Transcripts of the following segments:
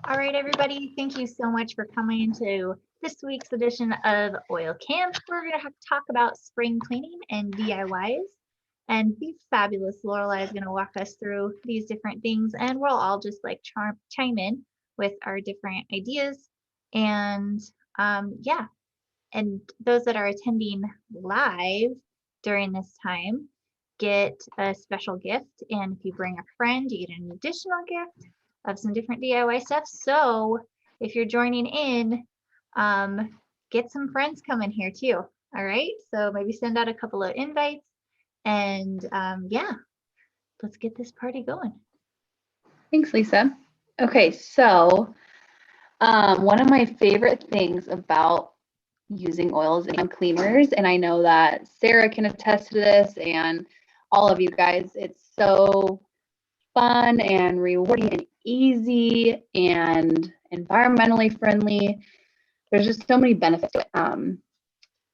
All right, everybody, thank you so much for coming to this week's edition of Oil Camp. We're going to talk about spring cleaning and DIYs. And the fabulous Lorelai is going to walk us through these different things, and we'll all just like chime in with our different ideas. And yeah, and those that are attending live during this time get a special gift. And if you bring a friend, you get an additional gift of some different DIY stuff. So if you're joining in, get some friends coming here too. All right. So maybe send out a couple of invites and yeah, let's get this party going. Thanks, Lisa. Okay, so one of my favorite things about using oils and cleaners, and I know that Sarah can attest to this, and all of you guys, it's so fun and rewarding and easy and environmentally friendly. There's just so many benefits to it,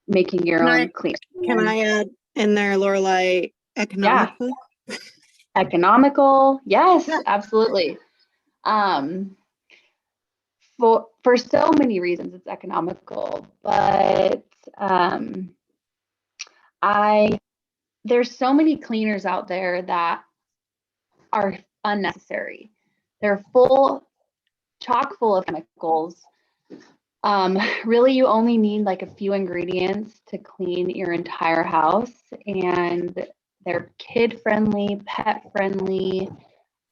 making your own cleaner. Can I add in there, Lorelai, economical? Yeah. Economical, yes, absolutely. For so many reasons it's economical, but there's so many cleaners out there that are unnecessary. They're chock full of chemicals. Really, you only need like a few ingredients to clean your entire house, and they're kid-friendly, pet-friendly.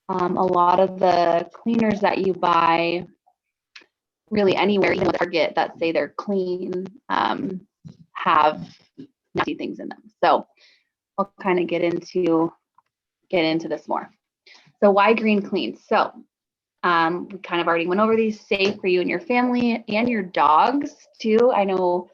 A lot of the cleaners that you buy really anywhere, even Target, that say they're clean, have nasty things in them. So I'll kind of get into this more. So why green clean? So we kind of already went over these. Safe for you and your family and your dogs too. I know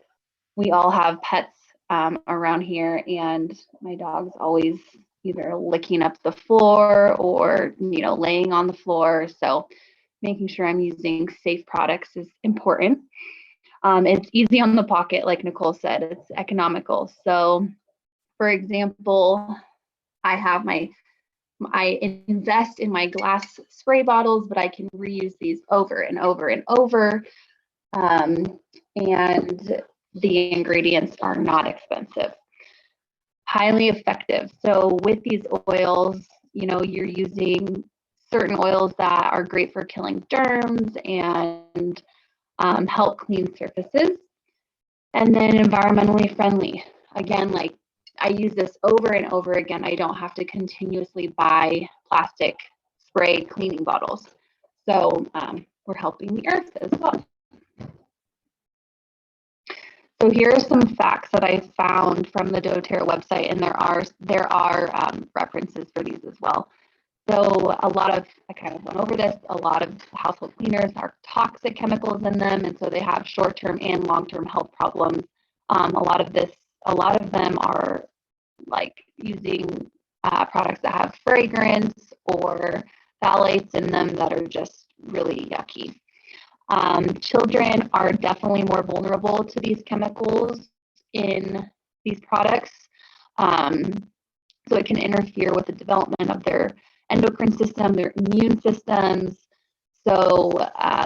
we all have pets around here, and my dog's always either licking up the floor or laying on the floor. So making sure I'm using safe products is important. It's easy on the pocket, like Nicole said. It's economical. So, for example, I invest in my glass spray bottles, but I can reuse these over and over and over. And the ingredients are not expensive. Highly effective. So with these oils, you're using certain oils that are great for killing germs and help clean surfaces. And then environmentally friendly. Again, like I use this over and over again. I don't have to continuously buy plastic spray cleaning bottles. So we're helping the earth as well. So here are some facts that I found from the doTERRA website, and there are references for these as well. So I kind of went over this, a lot of household cleaners are toxic chemicals in them, and so they have short-term and long-term health problems. A lot of them are like using products that have fragrance or phthalates in them that are just really yucky. Children are definitely more vulnerable to these chemicals in these products. So it can interfere with the development of their endocrine system, their immune systems. So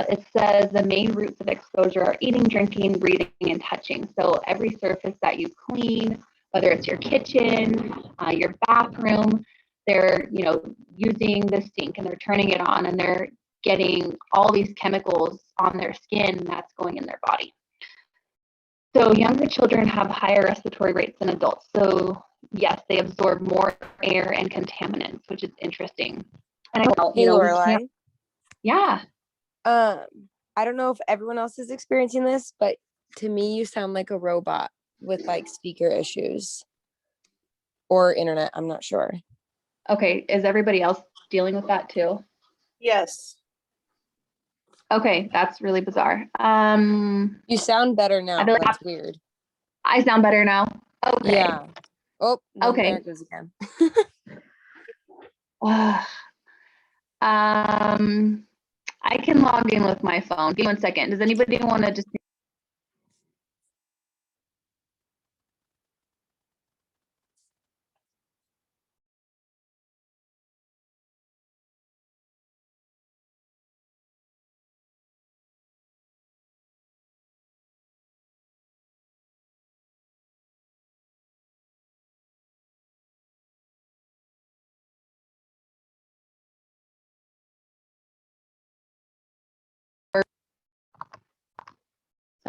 it says the main routes of exposure are eating, drinking, breathing, and touching. So every surface that you clean, whether it's your kitchen, your bathroom, they're using the sink and they're turning it on and they're getting all these chemicals on their skin that's going in their body. So younger children have higher respiratory rates than adults. So yes, they absorb more air and contaminants, which is interesting. And Lorelai. Yeah. I don't know if everyone else is experiencing this, but to me, you sound like a robot with like speaker issues or internet. I'm not sure. Okay. Is everybody else dealing with that too? Yes. Okay, that's really bizarre. You sound better now. That's weird. I sound better now. Okay. Yeah. Oh, no, okay. There it goes again. I can log in with my phone. Give me 1 second. Does anybody want to just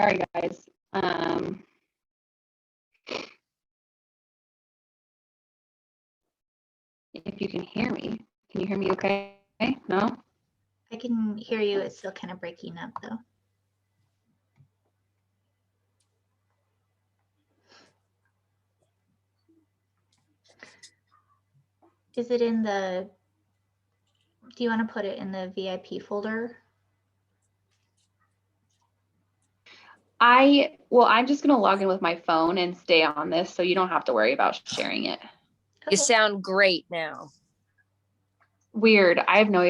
Sorry, guys. If you can hear me, can you hear me okay? No? I can hear you. It's still kind of breaking up though. Is it in the, do you want to put it in the VIP folder? I'm just gonna log in with my phone and stay on this, so you don't have to worry about sharing it. You sound great now. Weird. I have no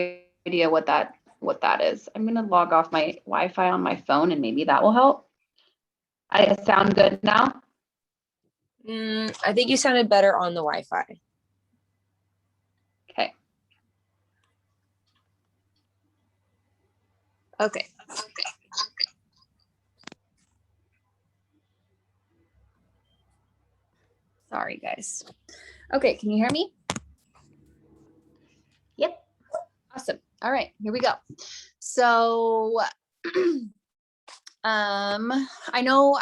idea what that is. I'm gonna log off my Wi-Fi on my phone and maybe that will help. I sound good now? I think you sounded better on the Wi-Fi. Okay. Okay. Sorry, guys. Okay, can you hear me? Yep. Awesome. All right, here we go. So, I know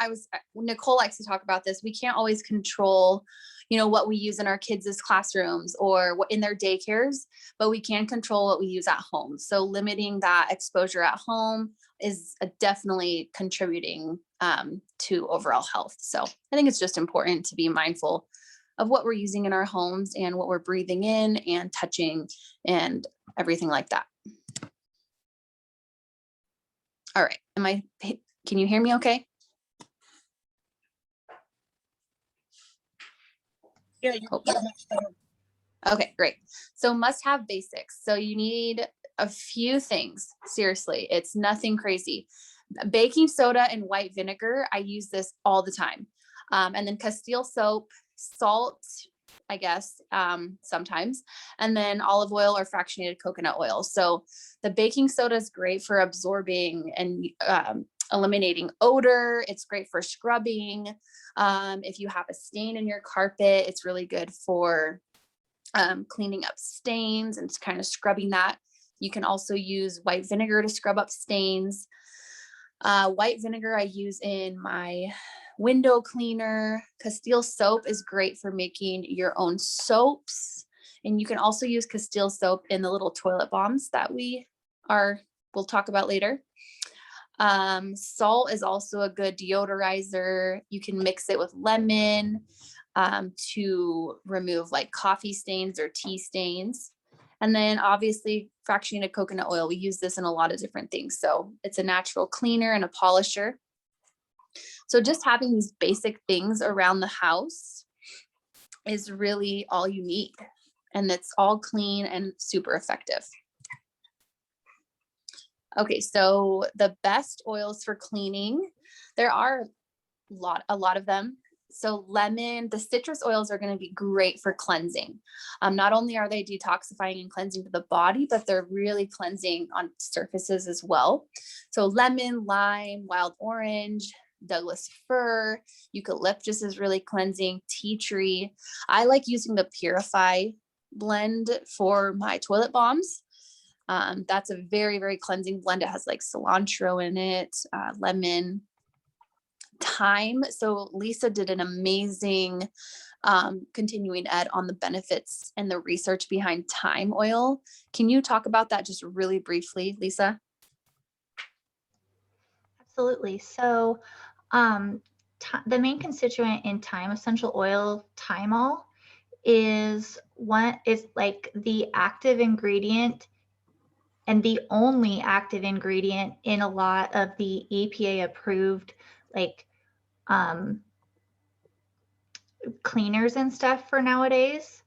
Nicole likes to talk about this. We can't always control, what we use in our kids' classrooms or what in their daycares, but we can control what we use at home. So limiting that exposure at home is definitely contributing to overall health. So I think it's just important to be mindful of what we're using in our homes and what we're breathing in and touching and everything like that. All right. Can you hear me okay? Yeah. Okay, great. So must-have basics. So you need a few things. Seriously, it's nothing crazy. Baking soda and white vinegar, I use this all the time. And then Castile soap, salt, I guess, sometimes, and then olive oil or fractionated coconut oil. So the baking soda is great for absorbing and eliminating odor. It's great for scrubbing. If you have a stain in your carpet, it's really good for cleaning up stains and kind of scrubbing that. You can also use white vinegar to scrub up stains. White vinegar I use in my window cleaner. Castile soap is great for making your own soaps. And you can also use Castile soap in the little toilet bombs that we'll talk about later. Salt is also a good deodorizer. You can mix it with lemon to remove like coffee stains or tea stains. And then obviously fractionated coconut oil. We use this in a lot of different things. So it's a natural cleaner and a polisher. So just having these basic things around the house is really all you need. And it's all clean and super effective. Okay, so the best oils for cleaning, there are a lot of them. So the citrus oils are going to be great for cleansing. Not only are they detoxifying and cleansing to the body, but they're really cleansing on surfaces as well. So lemon, lime, wild orange, Douglas fir, eucalyptus is really cleansing, tea tree. I like using the Purify blend for my toilet bombs. That's a very, very cleansing blend. It has like cilantro in it, lemon, thyme. So Lisa did an amazing continuing ed on the benefits and the research behind thyme oil. Can you talk about that just really briefly, Lisa? Absolutely. So the main constituent in thyme essential oil, thymol, is like the active ingredient and the only active ingredient in a lot of the EPA approved like cleaners and stuff for nowadays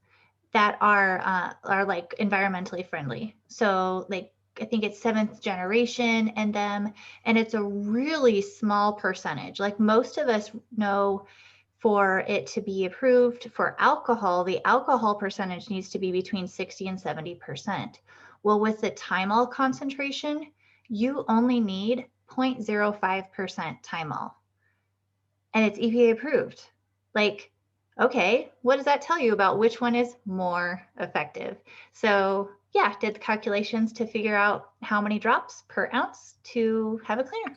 that are like environmentally friendly. So like I think it's 7th generation and them, and it's a really small percentage. Like most of us know for it to be approved for alcohol, the alcohol percentage needs to be between 60 and 70%. Well, with the thymol concentration, you only need 0.05% thymol, and it's EPA approved. Like, okay, what does that tell you about which one is more effective? So yeah, did the calculations to figure out how many drops per ounce to have a cleaner.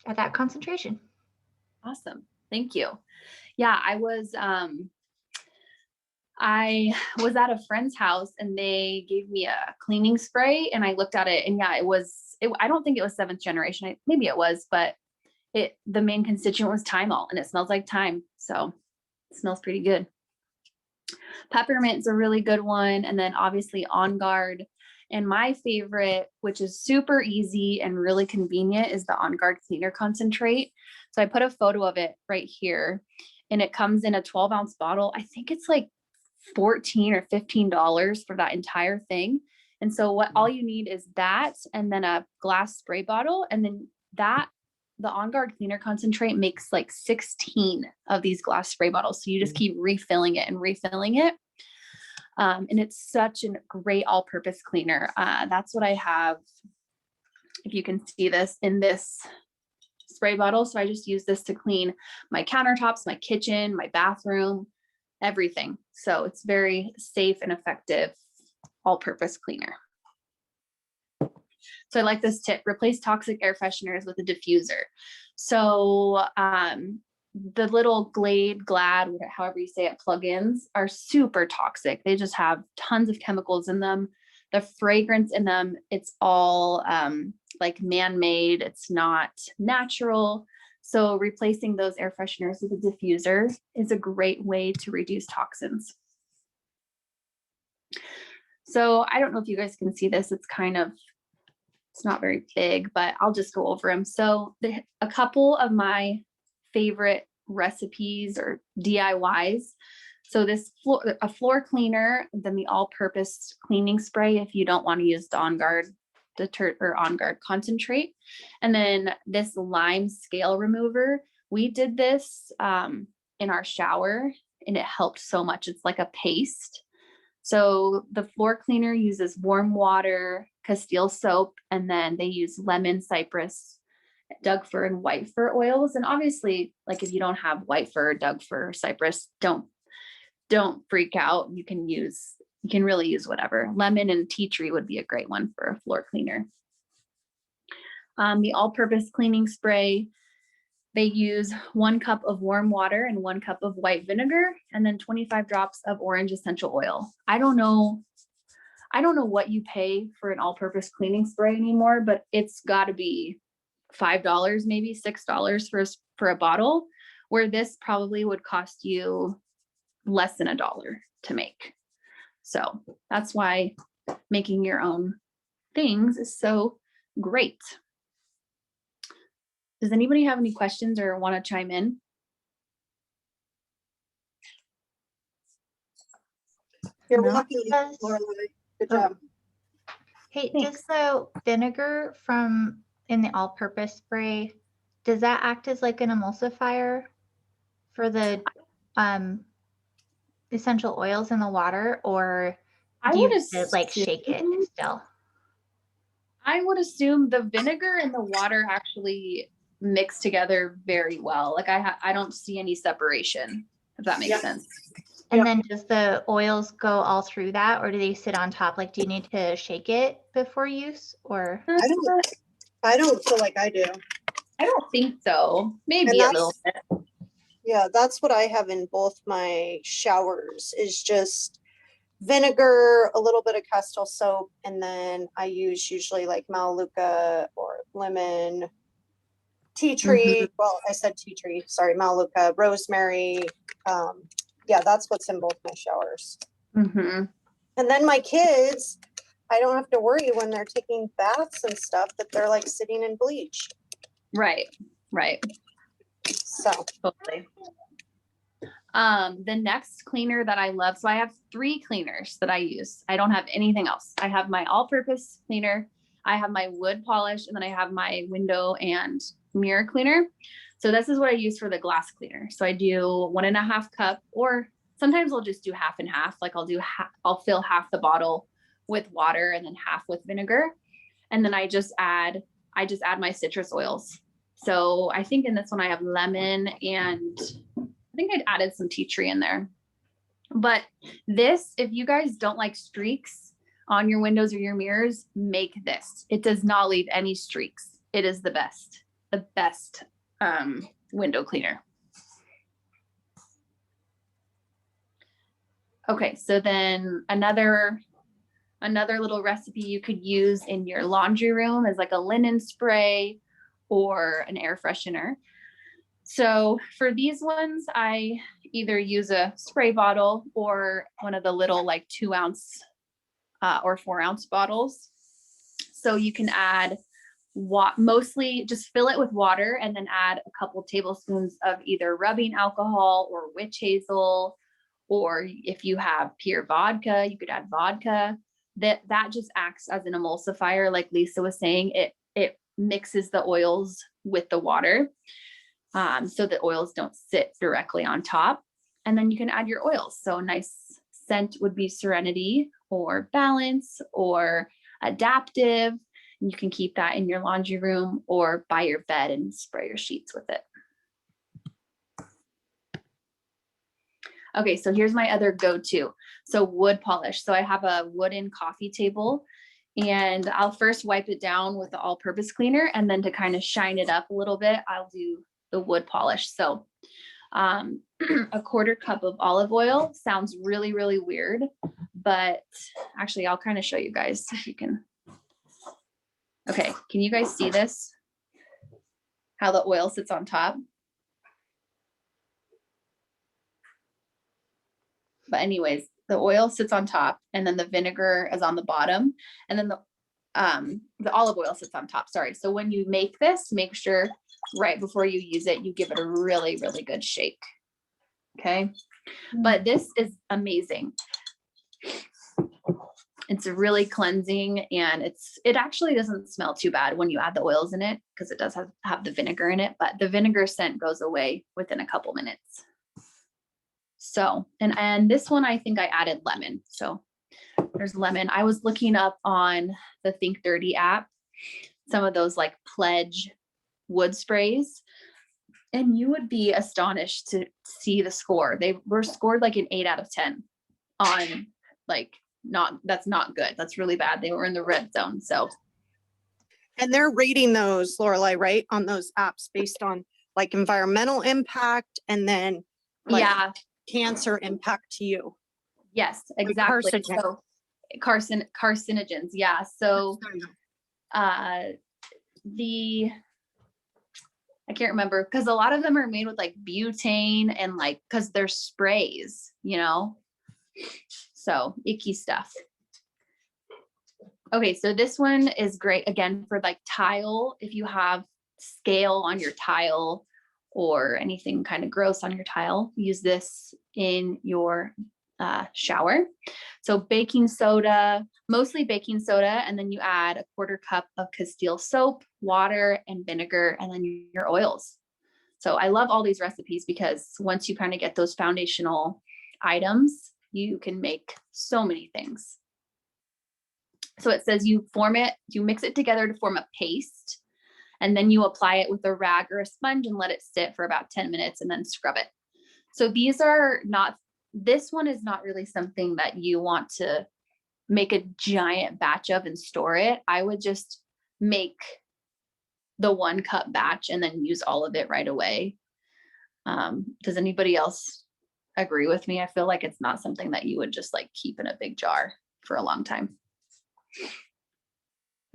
at that concentration. Awesome. Thank you. Yeah, I was at a friend's house and they gave me a cleaning spray and I looked at it and yeah, I don't think it was 7th generation. Maybe it was, but the main constituent was thymol and it smells like thyme. So it smells pretty good. Peppermint's a really good one. And then obviously On Guard. And my favorite, which is super easy and really convenient, is the On Guard Cleaner Concentrate. So I put a photo of it right here and it comes in a 12-ounce bottle. I think it's like $14 or $15 for that entire thing. And so all you need is that and then a glass spray bottle. And then the On Guard Cleaner Concentrate makes like 16 of these glass spray bottles. So you just keep refilling it and refilling it. And it's such a great all-purpose cleaner. That's what I have, if you can see this, in this spray bottle. So I just use this to clean my countertops, my kitchen, my bathroom, everything. So it's very safe and effective all-purpose cleaner. So I like this tip: replace toxic air fresheners with a diffuser. So the little Glade, however you say it, plugins are super toxic. They just have tons of chemicals in them. The fragrance in them, it's all like man-made. It's not natural. So replacing those air fresheners with a diffuser is a great way to reduce toxins. So I don't know if you guys can see this. It's not very big, but I'll just go over them. So a couple of my favorite recipes or DIYs. So a floor cleaner, then the all-purpose cleaning spray if you don't want to use the On Guard On Guard concentrate. And then this lime scale remover. We did this in our shower and it helped so much. It's like a paste. So the floor cleaner uses warm water, Castile soap, and then they use lemon, cypress, Doug fir, and white fir oils. And obviously, like if you don't have white fir, Doug fir, cypress, don't freak out. You can really use whatever. Lemon and tea tree would be a great one for a floor cleaner. The all-purpose cleaning spray, they use 1 cup of warm water and 1 cup of white vinegar, and then 25 drops of orange essential oil. I don't know what you pay for an all-purpose cleaning spray anymore, but it's got to be $5, maybe $6 for a bottle, where this probably would cost you less than $1 to make. So that's why making your own things is so great. Does anybody have any questions or want to chime in? You're No. lucky, Lorelai. Good job. Hey, Thanks. does the vinegar in the all-purpose spray, does that act as like an emulsifier for the essential oils in the water, or do you have to like shake it still? I would assume the vinegar and the water actually mix together very well. Like I don't see any separation, if that makes sense. And then does the oils go all through that, or do they sit on top? Like, do you need to shake it before use, or? I don't feel like I do. I don't think so. Maybe a little bit. Yeah, that's what I have in both my showers, is just vinegar, a little bit of Castile soap, and then I use usually like Melaleuca or lemon, tea tree. Well, I said tea tree, sorry, Melaleuca, rosemary. Yeah, that's what's in both my showers. And then my kids, I don't have to worry when they're taking baths and stuff that they're like sitting in bleach. Right. So Totally. The next cleaner that I love, so I have 3 cleaners that I use. I don't have anything else. I have my all-purpose cleaner, I have my wood polish, and then I have my window and mirror cleaner. So this is what I use for the glass cleaner. So I do 1.5 cup, or sometimes I'll just do half and half. Like I'll fill half the bottle with water and then half with vinegar. And then I just add my citrus oils. So I think in this one I have lemon, and I think I'd added some tea tree in there. But this, if you guys don't like streaks on your windows or your mirrors, make this. It does not leave any streaks. It is the best the best window cleaner. Okay, so then another little recipe you could use in your laundry room is like a linen spray or an air freshener. So for these ones, I either use a spray bottle or one of the little like 2-ounce or 4-ounce bottles. So you can add mostly just fill it with water and then add a couple tablespoons of either rubbing alcohol or witch hazel, or if you have pure vodka, you could add vodka. That just acts as an emulsifier. Like Lisa was saying, it mixes the oils with the water. So the oils don't sit directly on top. And then you can add your oils. So a nice scent would be Serenity or Balance or Adaptive. And you can keep that in your laundry room or by your bed and spray your sheets with it. Okay, so here's my other go-to. So wood polish. So I have a wooden coffee table and I'll first wipe it down with the all-purpose cleaner, and then to kind of shine it up a little bit, I'll do the wood polish. So a 1/4 cup of olive oil sounds really, really weird, but actually I'll kind of show you guys if you can. Okay, can you guys see this? How the oil sits on top? But anyways, the oil sits on top and then the vinegar is on the bottom, and then the olive oil sits on top. Sorry. So when you make this, make sure right before you use it, you give it a really, really good shake. Okay. But this is amazing. It's really cleansing, and it actually doesn't smell too bad when you add the oils in it, because it does have the vinegar in it, but the vinegar scent goes away within a couple minutes. So, and this one, I think I added lemon. So there's lemon. I was looking up on the Think Dirty app, some of those like Pledge wood sprays, and you would be astonished to see the score. They were scored like an 8 out of 10 on like, that's not good. That's really bad. They were in the red zone. So. And they're rating those, Lorelai, right, on those apps based on like environmental impact and then like, yeah, cancer impact to you. yes, exactly. So carcinogens. Yeah. So I can't remember, because a lot of them are made with like butane and like, because they're sprays, you know, so icky stuff. Okay, so this one is great again for like tile. If you have scale on your tile or anything kind of gross on your tile, use this in your shower. So baking soda, mostly baking soda, and then you add a 1/4 cup of Castile soap, water, and vinegar, and then your oils. So I love all these recipes because once you kind of get those foundational items, you can make so many things. So it says you mix it together to form a paste, and then you apply it with a rag or a sponge and let it sit for about 10 minutes and then scrub it. So this one is not really something that you want to make a giant batch of and store it. I would just make the 1 cup batch and then use all of it right away. Does anybody else agree with me? I feel like it's not something that you would just like keep in a big jar for a long time.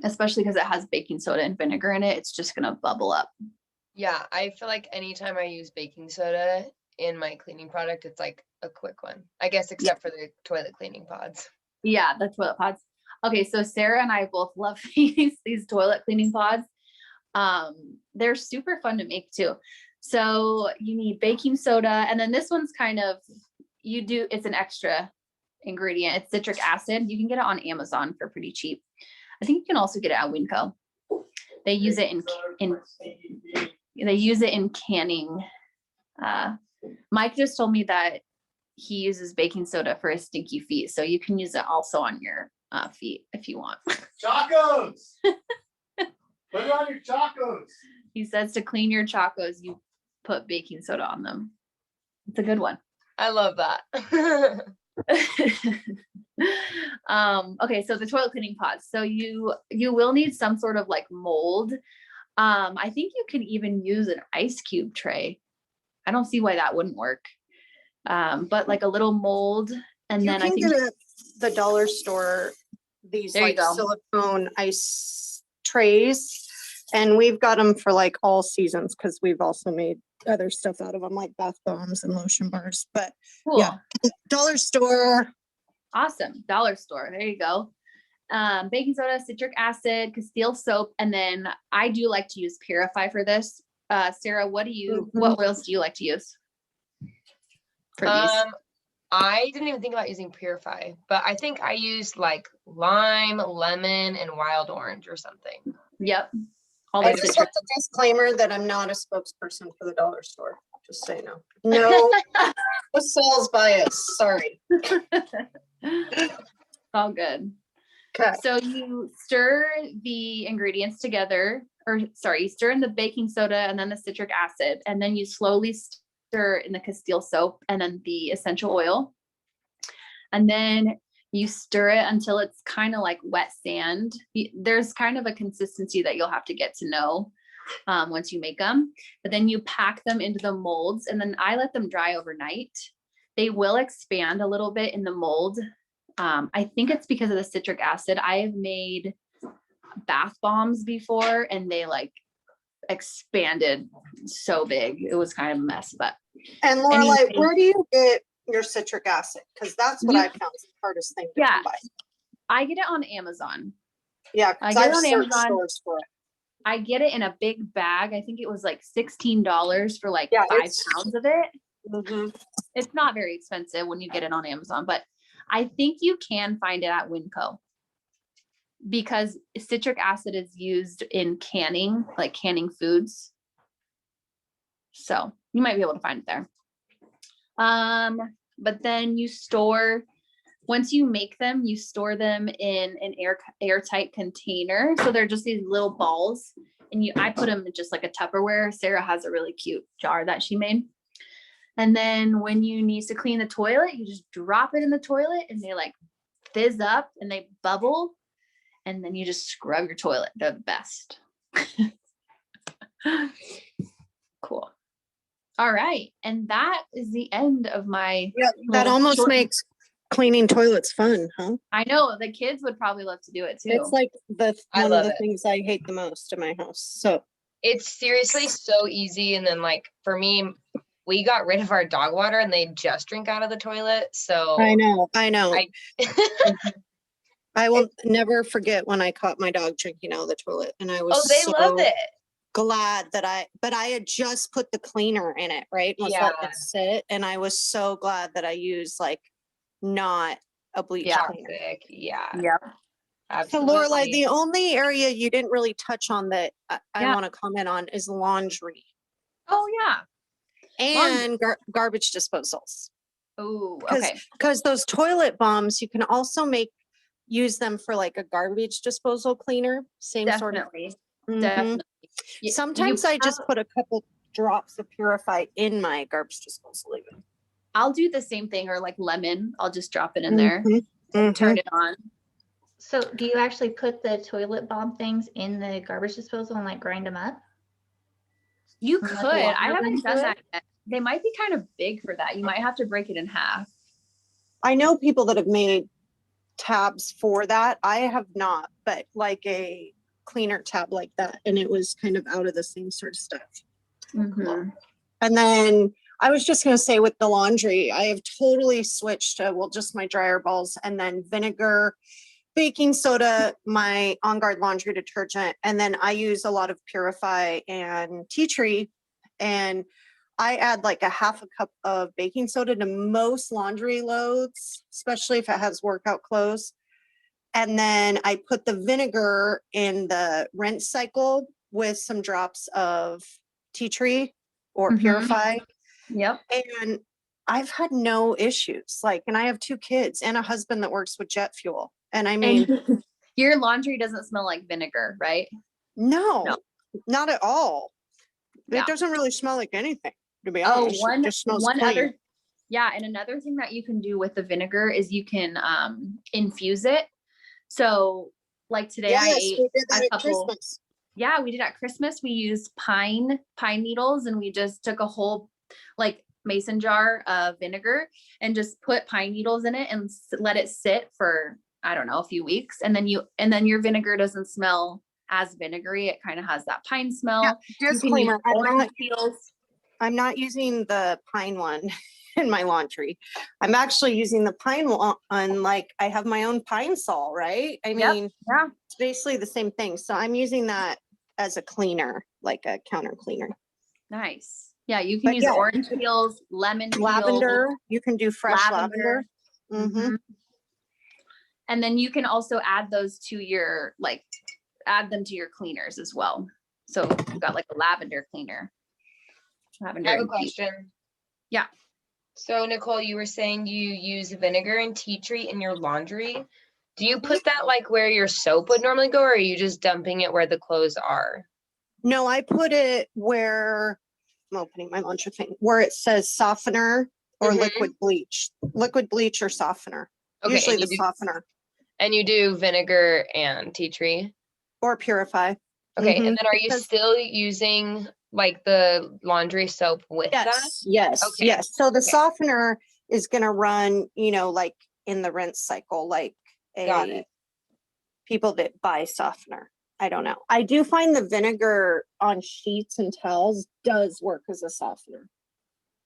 Especially because it has baking soda and vinegar in it, it's just gonna bubble up. Yeah, I feel like anytime I use baking soda in my cleaning product, it's like a quick one. I guess except for the toilet cleaning pods. Yeah, the toilet pods. Okay, so Sarah and I both love these toilet cleaning pods. They're super fun to make too. So you need baking soda, and then this one's kind of, it's an extra ingredient. It's citric acid. You can get it on Amazon for pretty cheap. I think you can also get it at Winco. They use it in canning. Mike just told me that he uses baking soda for his stinky feet, so you can use it also on your feet if you want. Chacos! Put it on your chacos. He says to clean your chacos, you put baking soda on them. It's a good one. I love that. Okay, so the toilet cleaning pods. So you will need some sort of like mold. I think you could even use an ice cube tray. I don't see why that wouldn't work. But like a little mold, and You then I can think get at the dollar store these There you like go. silicone ice trays, and we've got them for like all seasons because we've also made other stuff out of them, like bath bombs and lotion bars. But cool. yeah. Dollar store. Awesome. Dollar store. There you go. Baking soda, citric acid, Castile soap, and then I do like to use Purify for this. Sarah, what oils do you like to use for these? I didn't even think about using Purify, but I think I used like lime, lemon, and wild orange or something. Yep. All I the just citric. have to disclaimer that I'm not a spokesperson for the dollar store. Just so you know. No, no sales bias. Sorry. All good. Okay. So you stir the ingredients together, or sorry, you stir in the baking soda and then the citric acid, and then you slowly stir in the Castile soap and then the essential oil. And then you stir it until it's kind of like wet sand. There's kind of a consistency that you'll have to get to know once you make them. But then you pack them into the molds, and then I let them dry overnight. They will expand a little bit in the mold. I think it's because of the citric acid. I have made bath bombs before and they like expanded so big. It was kind of a mess, but. And Lorelai, Anyway. where do you get your citric acid? Because that's what You- I found is the hardest thing to Yeah. come by. I get it on Amazon. Yeah, I because get it I've on searched Amazon. stores for it. I get it in a big bag. I think it was like $16 for like Yeah, 5 it's- pounds of it. Mhm. It's not very expensive when you get it on Amazon, but I think you can find it at Winco because citric acid is used in canning, like canning foods. So you might be able to find it there. But then you store, once you make them, you store them in an airtight container. So they're just these little balls, and I put them in just like a Tupperware. Sarah has a really cute jar that she made. And then when you need to clean the toilet, you just drop it in the toilet and they like fizz up and they bubble. And then you just scrub your toilet. They're the best. Cool. All right. And that is the end of my. Yeah, that little almost short- makes cleaning toilets fun, huh? I know the kids would probably love to do it too. It's like I one of love the it. things I hate the most in my house. So It's seriously so easy. And then like for me, we got rid of our dog water and they just drink out of the toilet. So I know. I- I will never forget when I caught my dog drinking out of the toilet, and I was oh, they love so it. glad that I had just put the cleaner in it, right? Was letting Yeah. it sit, and I was so glad that I used like not a bleach Yeah. cleaner. Toxic. Yeah. Yeah. So Absolutely. Lorelai, the only area you didn't really touch on that I Yeah. want to comment on is laundry Oh yeah. and garbage disposals. Oh, 'Cause- okay. Because those toilet bombs, you can also use them for like a garbage disposal cleaner. Same sort of. Definitely. Mhm. Definitely. You- Sometimes you I just have- put a couple drops of Purify in my garbage disposal even. I'll do the same thing, or like lemon. I'll just drop it in there, Mhm, mhm. turn it on. So do you actually put the toilet bomb things in the garbage disposal and like grind them up? You Or could. like water I haven't into done it? that yet. They might be kind of big for that. You might have to break it in half. I know people that have made tabs for that. I have not, but like a cleaner tab like that. And it was kind of out of the same sort of stuff. Mhm. And then I was just going to say with the laundry, I have totally switched to, well, just my dryer balls and then vinegar, baking soda, my On Guard laundry detergent. And then I use a lot of Purify and tea tree. And I add like a half a cup of baking soda to most laundry loads, especially if it has workout clothes. And then I put the vinegar in the rinse cycle with some drops of tea tree or Mhm. Purify. Yep. And I've had no issues. Like, and I have 2 kids and a husband that works with jet fuel. And I mean, And your laundry doesn't smell like vinegar, right? no, not at all. Yeah. It doesn't really smell like anything, to be Oh, honest. It just smells one clean. other, yeah, and another thing that you can do with the vinegar is you can infuse it. So like today I Yes, ate we did that a at couple. Christmas. Yeah, we did at Christmas. We used pine needles, and we just took a whole like mason jar of vinegar and just put pine needles in it and let it sit for, I don't know, a few weeks. And then your vinegar doesn't smell as vinegary. It kind of has that pine smell. Yeah, You can use disclaimer, orange peels. I'm not using the pine one in my laundry. I'm actually using the pine one, like I have my own pine sol, right? I Yep, mean, yeah. it's basically the same thing. So I'm using that as a cleaner, like a counter cleaner. Nice. Yeah, you can But use yeah, orange peels, lemon peels, lavender, you can do fresh lavender. Mhm. And then you can also add those to your, like, add them to your cleaners as well. So you've got like a lavender cleaner. Lavender I have a and tea. question. Yeah. So Nicole, you were saying you use vinegar and tea tree in your laundry. Do you put that like where your soap would normally go, or are you just dumping it where the clothes are? No, I put it where, I'm opening my laundry thing, where it says softener or Mhm. liquid bleach or softener. Okay, Usually and the softener and you do vinegar and tea tree. or purify. Okay, Mhm. and then are you Because- still using like the laundry soap with that? Yes, Okay. yes. So the Okay. softener is gonna run, like in the rinse cycle, like Got it. people that buy softener. I don't know. I do find the vinegar on sheets and towels does work as a softener.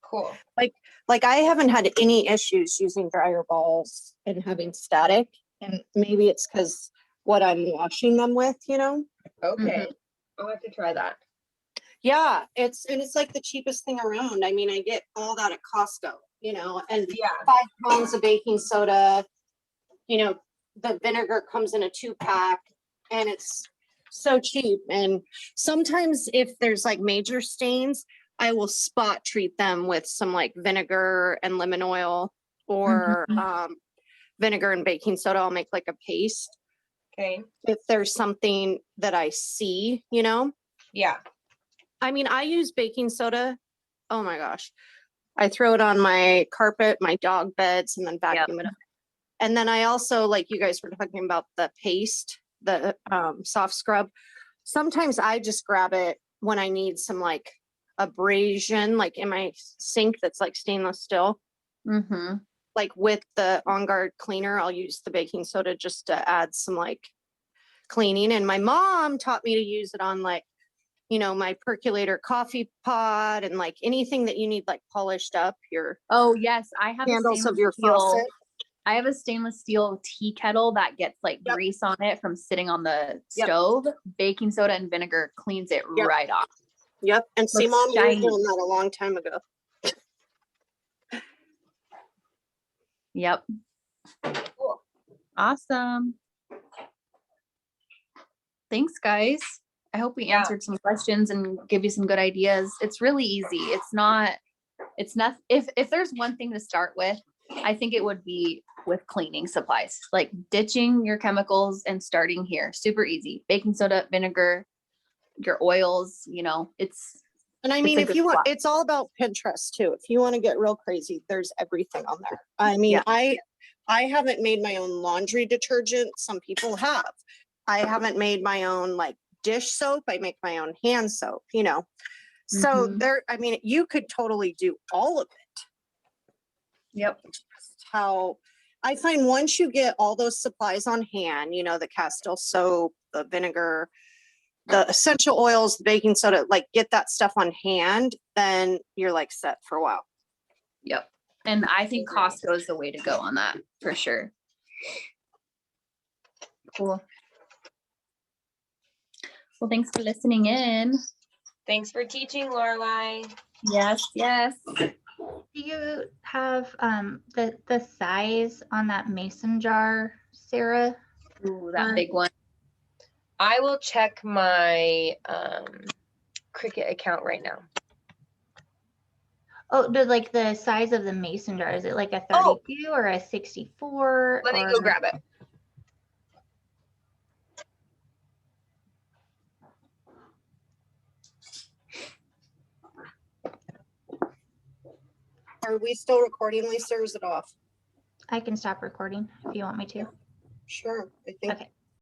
Cool. Like I haven't had any issues using dryer balls and having static, and maybe it's because what I'm washing them with, Okay. I'll have to try that. Yeah, it's like the cheapest thing around. I mean, I get all that at Costco, and Yeah. 5 pounds of baking soda, the vinegar comes in a 2-pack, and it's so cheap. And sometimes if there's like major stains, I will spot treat them with some like vinegar and lemon oil, or vinegar and baking soda. I'll make like a paste Okay. if there's something that I see, Yeah. I mean, I use baking soda. Oh my gosh. I throw it on my carpet, my dog beds, and then vacuum it up. And then I also, like you guys were talking about the paste, the soft scrub. Sometimes I just grab it when I need some like abrasion, like in my sink that's like stainless steel. Mm-hmm. Like with the On Guard cleaner, I'll use the baking soda just to add some like cleaning. And my mom taught me to use it on like, my percolator coffee pot and like anything that you need like polished up, your Oh yes, I have a handles stainless of your steel. faucet. I have a stainless steel tea kettle that gets like Yep. grease on it from sitting on the Yep. stove. Baking soda and vinegar cleans it Yep. right off. Yep. And see, Looks Mom, you were shiny. doing that a long time ago. Yep. Cool. Awesome. Thanks, guys. I hope we Yeah. answered some questions and give you some good ideas. It's really easy. It's not, if there's one thing to start with, I think it would be with cleaning supplies, like ditching your chemicals and starting here. Super easy. Baking soda, vinegar, your oils, it's. And I It's mean, a if good you want, spot. it's all about Pinterest too. If you want to get real crazy, there's everything on there. I mean, Yeah. I haven't made my own laundry detergent. Some people have. I haven't made my own like dish soap. I make my own hand soap, So Mhm. I mean, you could totally do all of it. Yep. Just how I find once you get all those supplies on hand, the Castile soap, the vinegar, the essential oils, the baking soda, like get that stuff on hand, then you're like set for a while. Yep. And I think Costco is the way to go on that for sure. Cool. Well, thanks for listening in. Thanks for teaching, Lorelai. Yes, yes. Do you have the size on that mason jar, Sarah? Ooh, that big one. I will check my Cricut account right now. Oh, like the size of the mason jar, is it like a 32 Oh. or a 64? Let me or... go grab it. Are we still recording, Lisa, or is it off? I can stop recording if you want me to. Sure. I think Okay.